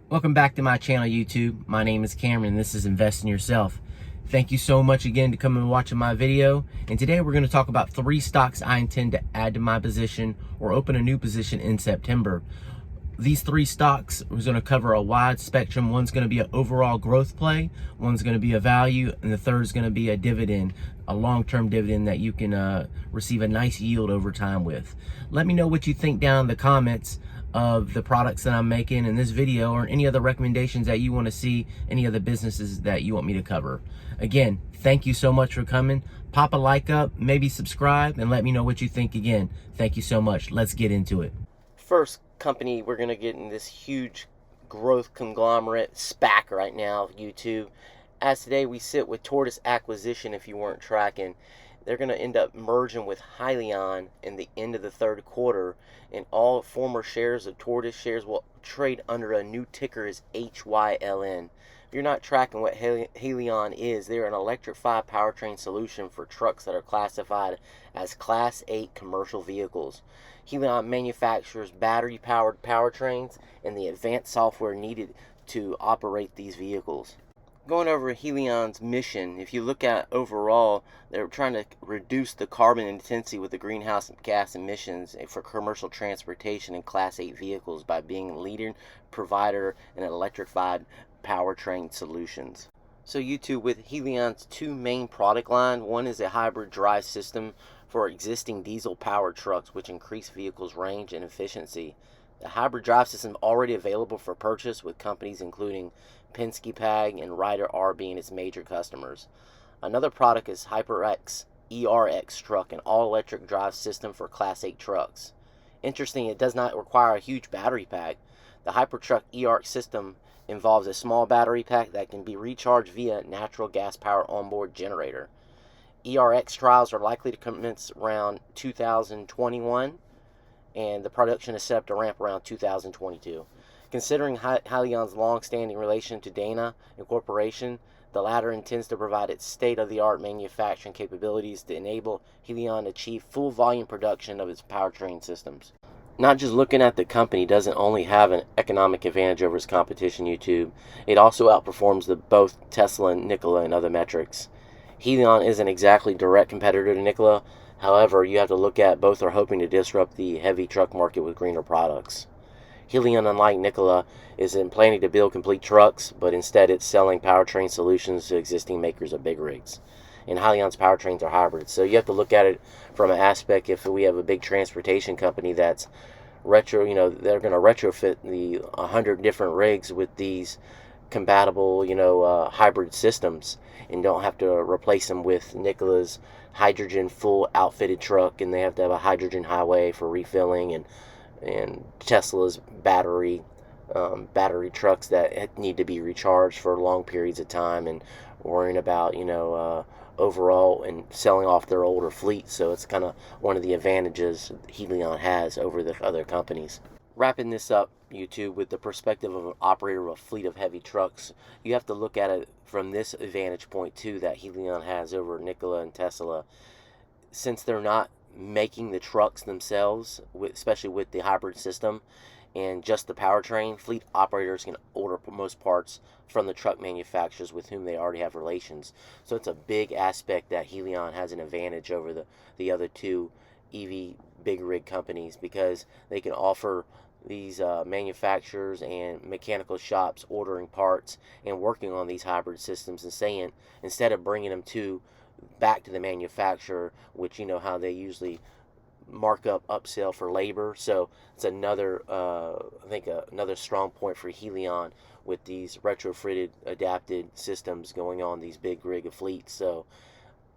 Welcome back to my channel, YouTube. My name is Cameron. This is Invest in Yourself. Thank you so much again to come and watching my video. And today we're going to talk about 3 stocks I intend to add to my position or open a new position in September. These 3 stocks are going to cover a wide spectrum. One's going to be an overall growth play, one's going to be a value, and the third is going to be a dividend, a long-term dividend that you can receive a nice yield over time with. Let me know what you think down in the comments of the products that I'm making in this video, or any other recommendations that you want to see, any other businesses that you want me to cover. Again, thank you so much for coming. Pop a like up, maybe subscribe, and let me know what you think. Again, thank you so much. Let's get into it. First company we're going to get in this huge growth conglomerate SPAC right now, YouTube. As today we sit with Tortoise Acquisition. If you weren't tracking, they're going to end up merging with Hyliion in the end of the third quarter, and all former shares of Tortoise shares will trade under a new ticker as HYLN. If you're not tracking what Hyliion is, they're an electrified powertrain solution for trucks that are classified as Class 8 commercial vehicles. Hyliion manufactures battery-powered powertrains and the advanced software needed to operate these vehicles. Going over Hyliion's mission, if you look at overall, they're trying to reduce the carbon intensity with the greenhouse gas emissions for commercial transportation and Class 8 vehicles by being a leading provider in electrified powertrain solutions. So YouTube, with Hyliion's 2 main product line, one is a hybrid drive system for existing diesel-powered trucks, which increase vehicles' range and efficiency. The hybrid drive system is already available for purchase, with companies including Penske PAG and Ryder R being its major customers. Another product is HyperX ERX truck, an all-electric drive system for Class 8 trucks. Interesting, it does not require a huge battery pack. The Hypertruck ERX system involves a small battery pack that can be recharged via natural gas power onboard generator. ERX trials are likely to commence around 2021, and the production is set up to ramp around 2022. Considering Hyliion's long-standing relation to Dana Incorporation, the latter intends to provide its state-of-the-art manufacturing capabilities to enable Hyliion to achieve full volume production of its powertrain systems. Not just looking at the company doesn't only have an economic advantage over its competition, YouTube, it also outperforms both Tesla and Nikola in other metrics. Hyliion isn't exactly direct competitor to Nikola. However, you have to look at both are hoping to disrupt the heavy truck market with greener products. Hyliion, unlike Nikola, isn't planning to build complete trucks, but instead it's selling powertrain solutions to existing makers of big rigs. And Hyliion's powertrains are hybrids. So you have to look at it from an aspect, if we have a big transportation company that's they're going to retrofit the 100 different rigs with these compatible, hybrid systems, and don't have to replace them with Nikola's hydrogen full outfitted truck, and they have to have a hydrogen highway for refilling, and Tesla's battery trucks that need to be recharged for long periods of time, and worrying about overall and selling off their older fleet. So it's kind of one of the advantages Hyliion has over the other companies. Wrapping this up, YouTube, with the perspective of an operator of a fleet of heavy trucks, you have to look at it from this advantage point too that Hyliion has over Nikola and Tesla. Since they're not making the trucks themselves, especially with the hybrid system and just the powertrain, fleet operators can order most parts from the truck manufacturers with whom they already have relations. So it's a big aspect that Hyliion has an advantage over the other 2 EV big rig companies, because they can offer these manufacturers and mechanical shops ordering parts and working on these hybrid systems, and saying, instead of bringing them back to the manufacturer, which how they usually mark up upsell for labor. So it's another another strong point for Hyliion with these retrofitted adapted systems going on these big rig fleets. So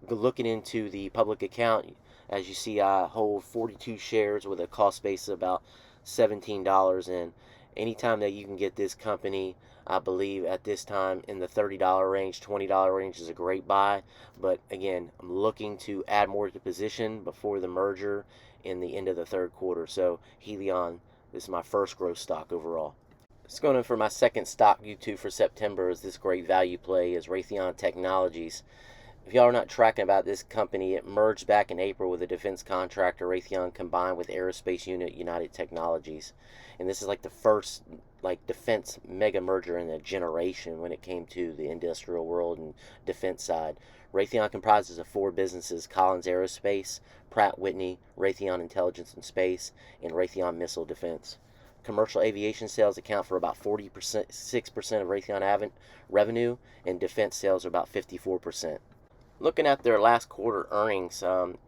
looking into the public account, as you see, I hold 42 shares with a cost base of about $17, and anytime that you can get this company, I believe at this time in the $30 range, $20 range is a great buy. But again, I'm looking to add more to the position before the merger in the end of the third quarter. So Hyliion is my first growth stock overall. Let's go in for my second stock, YouTube, for September, is this great value play, is Raytheon Technologies. If y'all are not tracking about this company, it merged back in April with a defense contractor, Raytheon, combined with aerospace unit United Technologies. And this is like the first like defense mega merger in a generation when it came to the industrial world and defense side. Raytheon comprises of four businesses: Collins Aerospace, Pratt Whitney, Raytheon Intelligence and Space, and Raytheon Missile Defense. Commercial aviation sales account for about 6% of Raytheon revenue, and defense sales are about 54%. Looking at their last quarter earnings,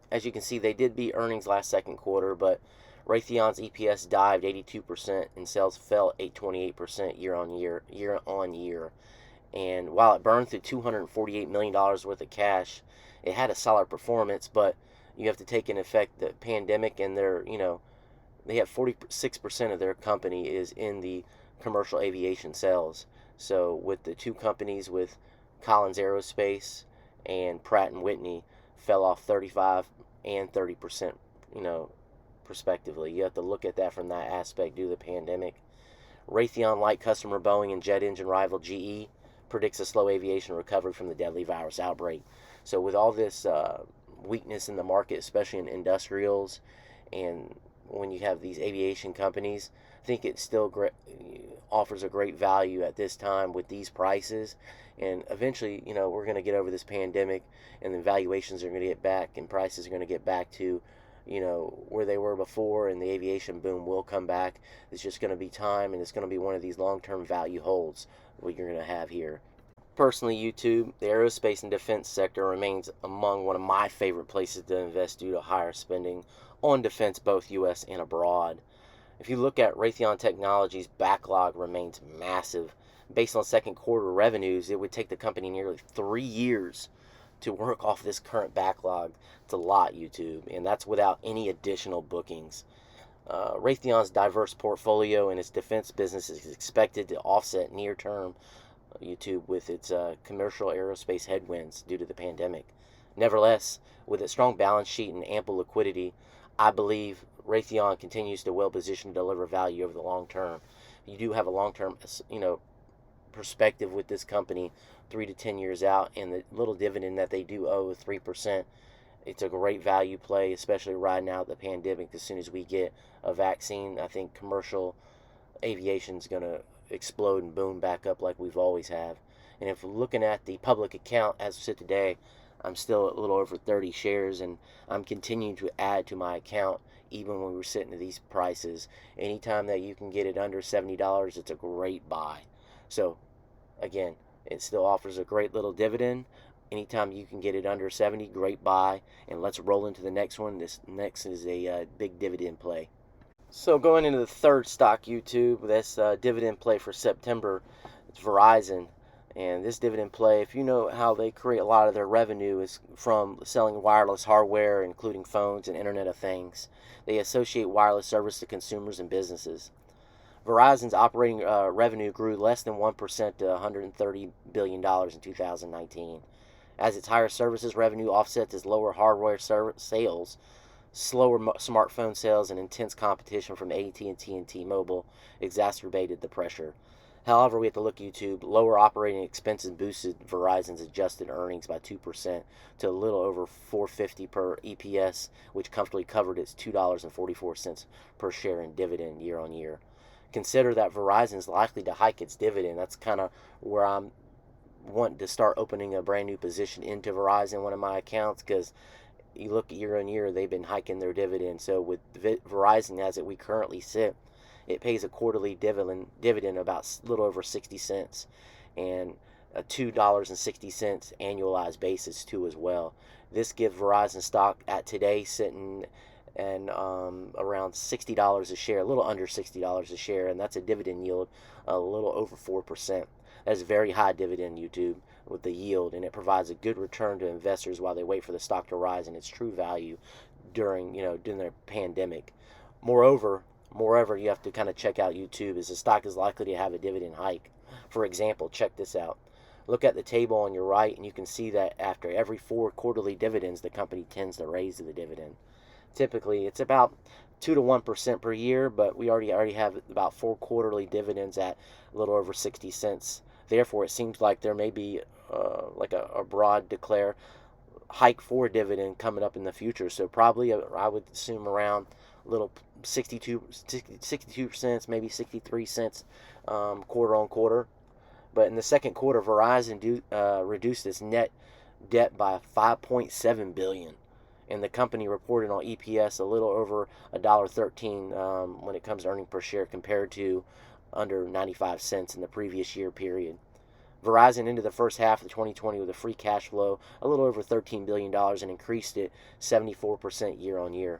as you can see, they did beat earnings last second quarter, but Raytheon's EPS dived 82% and sales fell 828% year on year. And while it burned through $248 million worth of cash, it had a solid performance, but you have to take in effect the pandemic, and they have 46% of their company is in the commercial aviation sales. So with the two companies, with Collins Aerospace and Pratt and Whitney, fell off 35 and 30%, respectively. You have to look at that from that aspect due to the pandemic. Raytheon light customer Boeing and jet engine rival GE predicts a slow aviation recovery from the deadly virus outbreak. So with all this weakness in the market, especially in industrials, and when you have these aviation companies, I think it still offers a great value at this time with these prices. And eventually, we're going to get over this pandemic, and the valuations are going to get back, and prices are going to get back to, where they were before, and the aviation boom will come back. It's just going to be time, and it's going to be one of these long-term value holds what you're going to have here. Personally, YouTube, the aerospace and defense sector remains among one of my favorite places to invest due to higher spending on defense, both U.S. and abroad. If you look at Raytheon Technologies' backlog remains massive. Based on second quarter revenues, it would take the company nearly 3 years to work off this current backlog. It's a lot, YouTube, and that's without any additional bookings. Raytheon's diverse portfolio and its defense business is expected to offset near-term YouTube with its commercial aerospace headwinds due to the pandemic. Nevertheless, with its strong balance sheet and ample liquidity, I believe Raytheon continues to well position to deliver value over the long term. You do have a long-term, perspective with this company, 3 to 10 years out, and the little dividend that they do owe, 3%. It's a great value play, especially riding out the pandemic. As soon as we get a vaccine, I think commercial aviation is going to explode and boom back up like we've always have. And if we're looking at the public account as of today, I'm still a little over 30 shares, and I'm continuing to add to my account even when we're sitting at these prices. Anytime that you can get it under $70, it's a great buy. So again, it still offers a great little dividend. Anytime you can get it under 70, great buy. And let's roll into the next one. This next is a big dividend play. So going into the third stock, YouTube, that's dividend play for September. It's Verizon. And this dividend play, if you know how they create a lot of their revenue, is from selling wireless hardware, including phones and Internet of Things. They associate wireless service to consumers and businesses. Verizon's operating revenue grew less than 1% to $130 billion in 2019. As its higher services revenue offsets its lower hardware sales, slower smartphone sales, and intense competition from AT&T and T-Mobile exacerbated the pressure. However, we have to look YouTube. Lower operating expenses boosted Verizon's adjusted earnings by 2% to a little over $4.50 per EPS, which comfortably covered its $2.44 per share in dividend year on year. Consider that Verizon is likely to hike its dividend. That's kind of where I'm wanting to start opening a brand new position into Verizon, one of my accounts, because you look year on year, they've been hiking their dividend. So with Verizon, as we currently sit, it pays a quarterly dividend about a little over 60 cents and a $2.60 annualized basis too as well. This gives Verizon stock at today sitting and around $60 a share, a little under $60 a share, and that's a dividend yield a little over 4%. That's a very high dividend, YouTube, with the yield, and it provides a good return to investors while they wait for the stock to rise in its true value during their pandemic. Moreover, you have to kind of check out YouTube, as the stock is likely to have a dividend hike. For example, check this out. Look at the table on your right, and you can see that after every 4 quarterly dividends, the company tends to raise the dividend. Typically, it's about 2 to 1% per year, but we already have about 4 quarterly dividends at a little over 60 cents. Therefore, it seems like there may be like a broad declare hike for dividend coming up in the future. So probably I would assume around little 62 cents, maybe 63 cents quarter on quarter. But in the second quarter, Verizon reduced its net debt by $5.7 billion, and the company reported on EPS a little over $1.13 when it comes to earnings per share, compared to under 95 cents in the previous year period. Verizon ended the first half of 2020 with a free cash flow a little over $13 billion and increased it 74% year on year.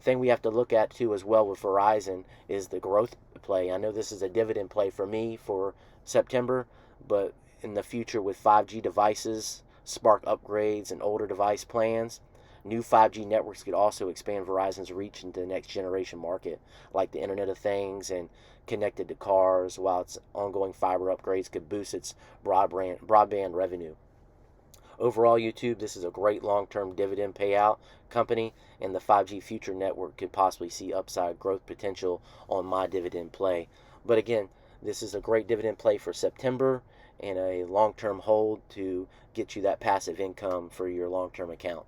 Thing we have to look at too as well with Verizon is the growth play. I know this is a dividend play for me for September, but in the future with 5G devices, Spark upgrades, and older device plans, new 5G networks could also expand Verizon's reach into the next generation market, like the Internet of Things and connected to cars, while its ongoing fiber upgrades could boost its broadband revenue. Overall, YouTube, this is a great long-term dividend payout company, and the 5G future network could possibly see upside growth potential on my dividend play. But again, this is a great dividend play for September and a long-term hold to get you that passive income for your long-term account.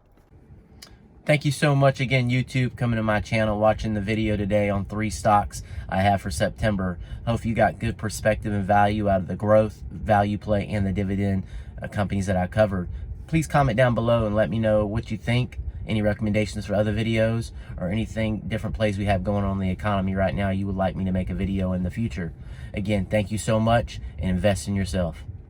Thank you so much again, YouTube, coming to my channel, watching the video today on 3 stocks I have for September. Hope you got good perspective and value out of the growth, value play, and the dividend companies that I covered. Please comment down below and let me know what you think, any recommendations for other videos, or anything, different plays we have going on in the economy right now you would like me to make a video in the future. Again, thank you so much, and invest in yourself.